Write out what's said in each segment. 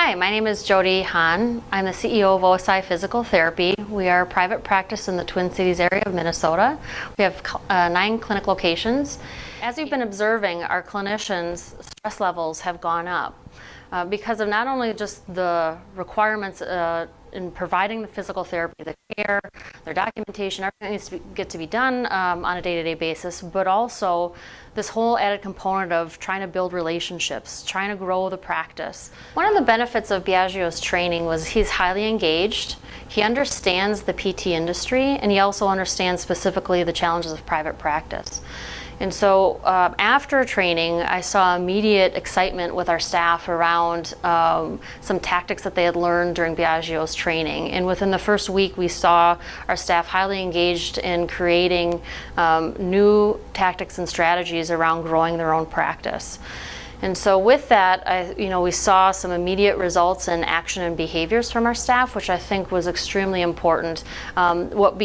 Hi, my name is Jody Hahn. I'm the CEO of OSI Physical Therapy. We are a private practice in the Twin Cities area of Minnesota. We have 9 clinic locations. As we've been observing, our clinicians' stress levels have gone up because of not only just the requirements in providing the physical therapy, the care, their documentation, everything needs to get to be done on a day-to-day basis, but also this whole added component of trying to build relationships, trying to grow the practice. One of the benefits of Biagio's training was he's highly engaged, he understands the PT industry, and he also understands specifically the challenges of private practice. And so after training, I saw immediate excitement with our staff around some tactics that they had learned during Biagio's training. And within the first week, we saw our staff highly engaged in creating new tactics and strategies around growing their own practice. And so with that, we saw some immediate results in action and behaviors from our staff, which I think was extremely important. What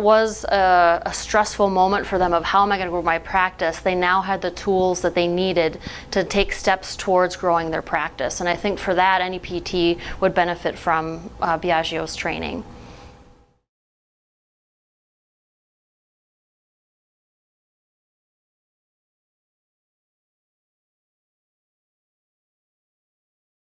was a stressful moment for them of how am I going to grow my practice, they now had the tools that they needed to take steps towards growing their practice. And I think for that, any PT would benefit from Biagio's training.